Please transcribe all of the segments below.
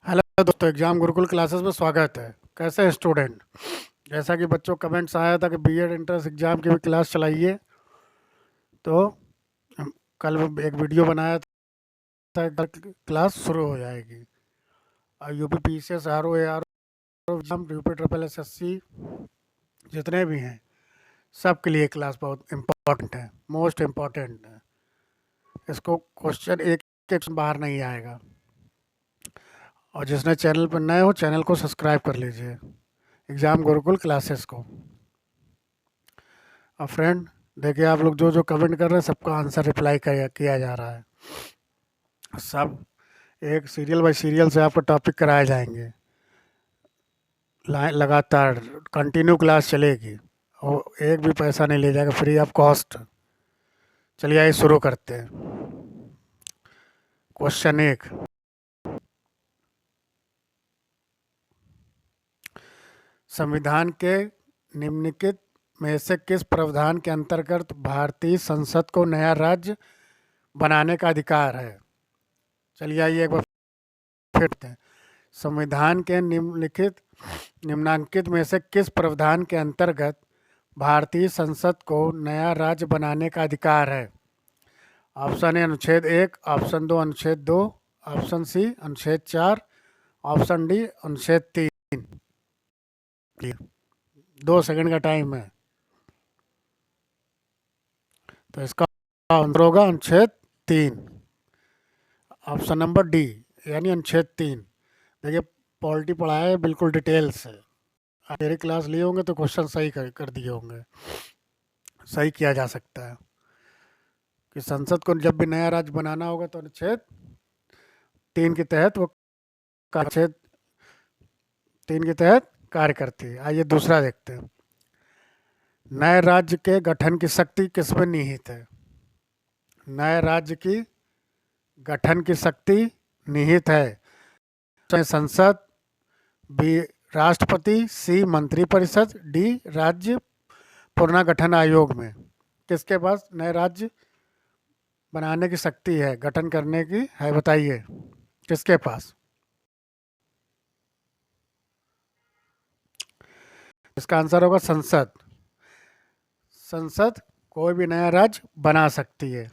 Hello दोस्तों, exam Gurukul classes में स्वागत है। कैसे हैं स्टूडेंट? जैसा कि बच्चों कमेंट्स आया था कि बीएड एंट्रेंस एग्जाम की भी क्लास चलाइए, तो हम कल एक वीडियो बनाया था। कल क्लास शुरू हो जाएगी। और UP PCS R O A R exam, UP triple SSC जितने भी हैं, सबके लिए क्लास बहुत इम्पोर्टेंट है, मोस्ट इम्पोर्टेंट है। इसको क्वेश्चन एक बाहर नहीं आएगा। और जिसने चैनल पर नए हो, चैनल को सब्सक्राइब कर लीजिए, एग्जाम गुरुकुल क्लासेस को। और फ्रेंड, देखिए आप लोग जो जो कमेंट कर रहे हैं, सबका आंसर रिप्लाई किया जा रहा है। सब एक सीरियल बाय सीरियल से आपको टॉपिक कराए जाएंगे। लगातार कंटिन्यू क्लास चलेगी और एक भी पैसा नहीं ले जाएगा, फ्री ऑफ कॉस्ट। चलिए आइए शुरू करते हैं। क्वेश्चन एक, संविधान के निम्नलिखित में से किस प्रावधान के अंतर्गत भारतीय संसद को नया राज्य बनाने का अधिकार है? चलिए आइए एक बार फिर हैं। संविधान के निम्नांकित में से किस प्रावधान के अंतर्गत भारतीय संसद को नया राज्य बनाने का अधिकार है? ऑप्शन ए अनुच्छेद 1, ऑप्शन 2 अनुच्छेद 2, ऑप्शन सी अनुच्छेद 4, ऑप्शन डी अनुच्छेद 3। 2 सेकंड का टाइम है, तो इसका आंसर होगा अनुच्छेद 3, ऑप्शन नंबर डी, यानी अनुच्छेद 3। देखिए, पॉलिटी पढ़ाया है बिल्कुल डिटेल से। आप मेरी क्लास लिए होंगे तो क्वेश्चन सही कर दिए होंगे। सही किया जा सकता है कि संसद को जब भी नया राज्य बनाना होगा तो अनुच्छेद 3 के तहत वो अनुच्छेद 3 के तहत कार्य करती है। आइए दूसरा देखते हैं। नए राज्य के गठन की शक्ति किसमें निहित है? नए राज्य की गठन की शक्ति निहित है संसद, बी राष्ट्रपति, सी मंत्रिपरिषद, डी राज्य पुनर्गठन आयोग में। किसके पास नए राज्य बनाने की शक्ति है, गठन करने की है? बताइए किसके पास? इसका आंसर होगा संसद। संसद कोई भी नया राज्य बना सकती है।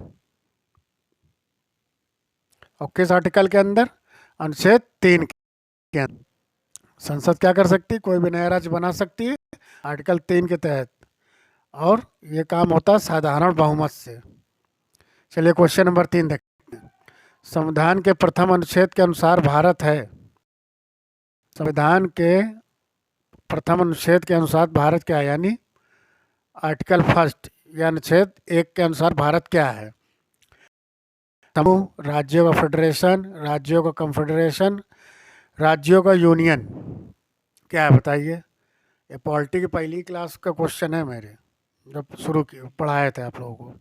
और किस आर्टिकल के अंदर? अनुच्छेद 3 के अंदर संसद क्या कर सकती है? कोई भी नया राज्य बना सकती है, आर्टिकल 3 के तहत। और ये काम होता है साधारण बहुमत से। चलिए क्वेश्चन नंबर 3 देखते हैं। संविधान के प्रथम अनुच्छेद के अनुसार भारत है। संविधान के प्रथम अनुच्छेद के अनुसार भारत क्या है? यानी आर्टिकल फर्स्ट या अनुच्छेद 1 के अनुसार भारत क्या है? समूह, राज्यों का फेडरेशन, राज्यों का कन्फेडरेशन, राज्यों का यूनियन, क्या है बताइए? ये पॉलिटी की पहली क्लास का क्वेश्चन है मेरे, जब शुरू की पढ़ाए थे आप लोगों को।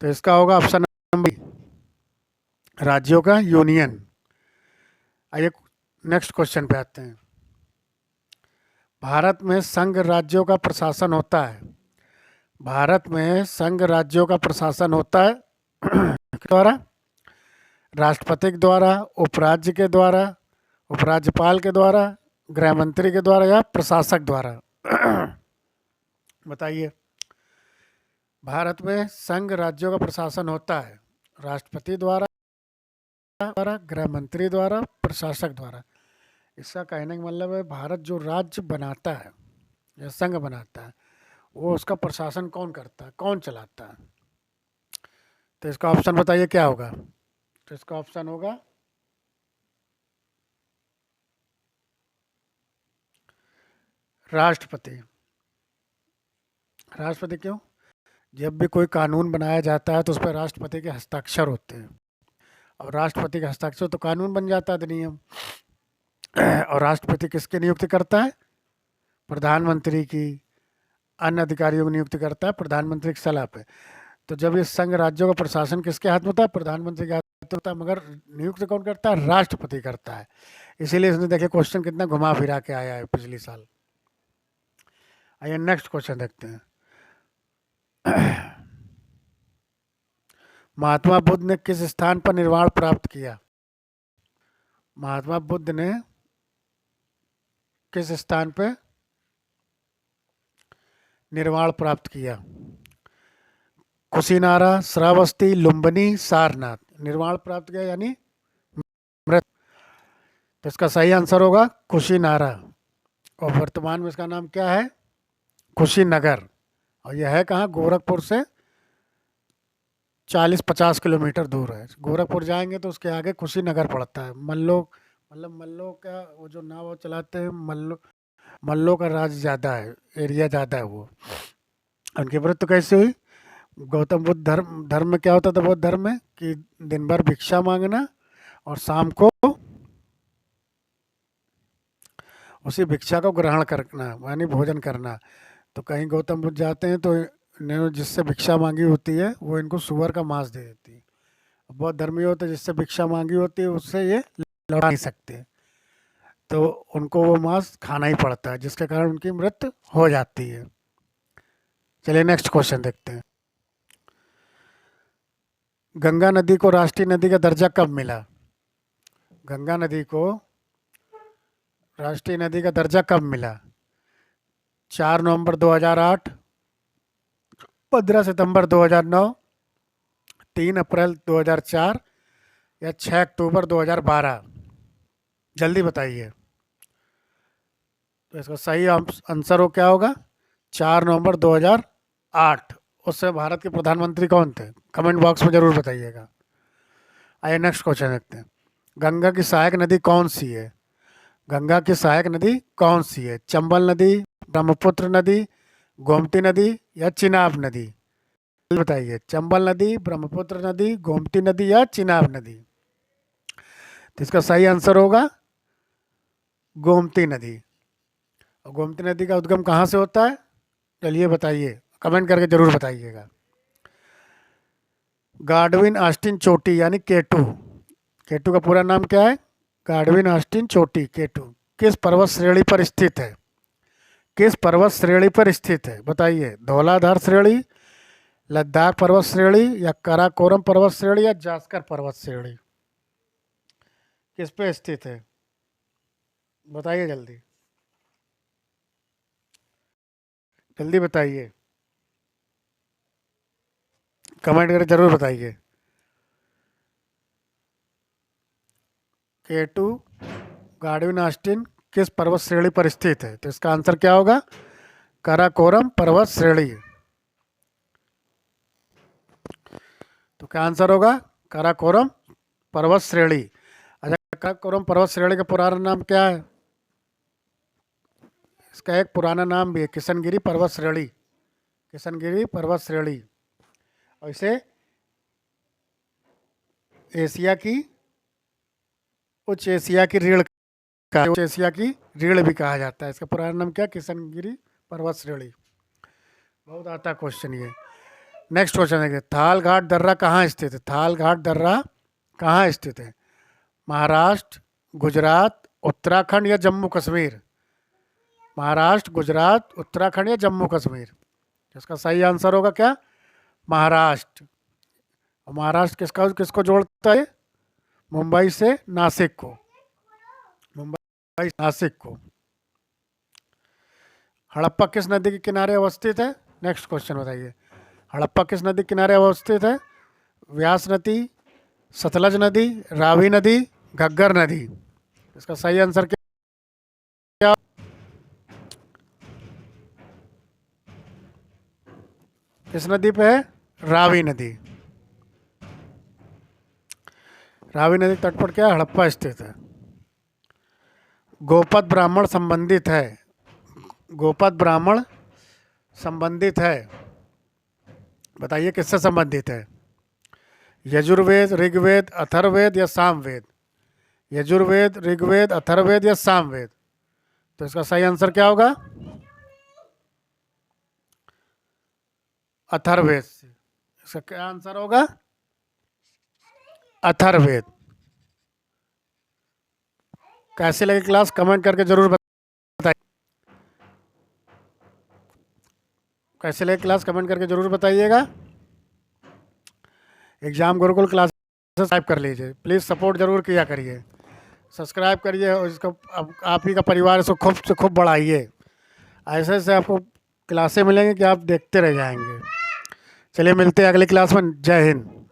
तो इसका होगा ऑप्शन नंबर, राज्यों का यूनियन। आइए नेक्स्ट क्वेश्चन पे आते हैं। भारत में संघ राज्यों का प्रशासन होता है। भारत में संघ राज्यों का प्रशासन होता है द्वारा, राष्ट्रपति के द्वारा, उपराज्य के द्वारा, उपराज्यपाल के द्वारा, गृह मंत्री के द्वारा, या प्रशासक द्वारा? बताइए। भारत में संघ राज्यों का प्रशासन होता है राष्ट्रपति द्वारा, गृह मंत्री द्वारा, प्रशासक द्वारा। इसका कहने का मतलब है, भारत जो राज्य बनाता है या संघ बनाता है, वो उसका प्रशासन कौन करता है, कौन चलाता है? तो इसका ऑप्शन बताइए क्या होगा? तो इसका ऑप्शन होगा राष्ट्रपति। राष्ट्रपति क्यों? जब भी कोई कानून बनाया जाता है तो उस पर राष्ट्रपति के हस्ताक्षर होते हैं, और राष्ट्रपति के हस्ताक्षर तो कानून बन जाता है, अधिनियम। और राष्ट्रपति किसकी नियुक्ति करता है? प्रधानमंत्री की। अन्य अधिकारियों की नियुक्ति करता है प्रधानमंत्री की सलाह पे। तो जब ये संघ राज्यों का प्रशासन किसके हाथ में होता है? प्रधानमंत्री के हाथ में होता है। मगर नियुक्त कौन करता है? राष्ट्रपति करता है। इसीलिए इसने देखिए क्वेश्चन कितना घुमा फिरा के आया है पिछले साल। आइए नेक्स्ट क्वेश्चन देखते हैं। महात्मा बुद्ध ने किस स्थान पर निर्वाण प्राप्त किया? महात्मा बुद्ध ने किस स्थान पे निर्वाण प्राप्त किया? कुशीनारा, श्रावस्ती, लुम्बिनी, सारनाथ। निर्वाण प्राप्त किया यानी मृत। तो इसका सही आंसर होगा कुशीनारा। और वर्तमान में इसका नाम क्या है? कुशीनगर। और यह है कहाँ? गोरखपुर से 40-50 किलोमीटर दूर है। गोरखपुर जाएंगे तो उसके आगे कुशीनगर पड़ता है। मल्लोक, मतलब मल्लो का वो जो नाव वो चलाते हैं, मल्लो का राज ज़्यादा है, एरिया ज़्यादा है वो। उनकी मृत्यु कैसे हुई? गौतम बुद्ध धर्म में क्या होता था? बौद्ध धर्म में कि दिन भर भिक्षा मांगना और शाम को उसी भिक्षा को ग्रहण करना, यानी भोजन करना। तो कहीं गौतम बुद्ध जाते हैं तो इन्होंने जिससे भिक्षा मांगी होती है वो इनको सुअर का मांस दे देती है। बहुत धर्मी होते हैं, जिससे भिक्षा मांगी होती है उससे ये लौटा नहीं सकते, तो उनको वो मांस खाना ही पड़ता है, जिसके कारण उनकी मृत्यु हो जाती है। चलिए नेक्स्ट क्वेश्चन देखते हैं। गंगा नदी को राष्ट्रीय नदी का दर्जा कब मिला? गंगा नदी को राष्ट्रीय नदी का दर्जा कब मिला? 4 नवंबर 2008, 15 सितंबर 2009, 3 अप्रैल 2004 या 6 अक्टूबर 2012? जल्दी बताइए। तो इसका सही आंसर हो क्या होगा? 4 नवंबर 2008। उससे भारत के प्रधानमंत्री कौन थे? कमेंट बॉक्स में ज़रूर बताइएगा। आइए नेक्स्ट क्वेश्चन देखते हैं। गंगा की सहायक नदी कौन सी है? गंगा की सहायक नदी कौन सी है? चंबल नदी, ब्रह्मपुत्र नदी, गोमती नदी या चिनाब नदी? बताइए। चंबल नदी, ब्रह्मपुत्र नदी, गोमती नदी या चिनाब नदी? तो इसका सही आंसर होगा गोमती नदी। और गोमती नदी का उद्गम कहाँ से होता है? चलिए बताइए, कमेंट करके जरूर बताइएगा। गाडविन ऑस्टिन चोटी यानी केटू, केटू का पूरा नाम क्या है? गाडविन ऑस्टिन चोटी, केटू किस पर्वत श्रेणी पर स्थित है? किस पर्वत श्रेणी पर स्थित है? बताइए। धौलाधार श्रेणी, लद्दाख पर्वत श्रेणी या काराकोरम पर्वत श्रेणी या जास्कर पर्वत श्रेणी? किस पे स्थित है? बताइए जल्दी, जल्दी बताइए, कमेंट करके जरूर बताइए। केटू गाडविन ऑस्टिन किस पर्वत श्रेणी पर स्थित है? तो इसका आंसर क्या होगा? काराकोरम पर्वत श्रेणी। तो क्या आंसर होगा? काराकोरम पर्वत श्रेणी। अच्छा, काराकोरम पर्वत श्रेणी का पुराना नाम क्या है? इसका एक पुराना नाम भी है, किशनगिरी पर्वत श्रेणी। किशनगिरी पर्वत श्रेणी। और इसे एशिया की उच्च एशिया की रीढ़ का, उच्च एशिया की रीढ़ भी कहा जाता है। इसका पुराना नाम क्या? किशनगिरी पर्वत श्रेणी। बहुत आता क्वेश्चन ये। नेक्स्ट क्वेश्चन देखिए। थाल घाट दर्रा कहाँ स्थित है? थाल घाट दर्रा कहाँ स्थित है? महाराष्ट्र, गुजरात, उत्तराखंड या जम्मू कश्मीर? महाराष्ट्र, गुजरात, उत्तराखंड या जम्मू कश्मीर? इसका सही आंसर होगा क्या? महाराष्ट्र। और महाराष्ट्र किसका किसको जोड़ता है? मुंबई से नासिक को, मुंबई से नासिक को। हड़प्पा किस नदी के किनारे अवस्थित है? नेक्स्ट क्वेश्चन बताइए। हड़प्पा किस नदी के किनारे अवस्थित है? व्यास नदी, सतलज नदी, रावी नदी, घग्गर नदी? इसका सही आंसर क्या? किस नदी पे है? रावी नदी। रावी नदी तट पर क्या? हड़प्पा स्थित है। गोपद ब्राह्मण संबंधित है, गोपद ब्राह्मण संबंधित है, बताइए किससे संबंधित है? यजुर्वेद, ऋग्वेद, अथर्ववेद या सामवेद? यजुर्वेद, ऋग्वेद, अथर्ववेद या सामवेद? तो इसका सही आंसर क्या होगा? अथर्ववेद से। इसका क्या आंसर होगा? अथर्ववेद। कैसे लगी क्लास? कमेंट करके जरूर बताइए। कैसे लगी क्लास? कमेंट करके जरूर बताइएगा। एग्जाम गुरुकुल क्लास सब्सक्राइब कर लीजिए, प्लीज़ सपोर्ट जरूर किया करिए। सब्सक्राइब करिए और इसको आप ही का परिवार इसको खूब से खूब बढ़ाइए। ऐसे ऐसे आपको क्लासें मिलेंगे कि आप देखते रह जाएंगे। चलिए मिलते हैं अगली क्लास में। जय हिंद।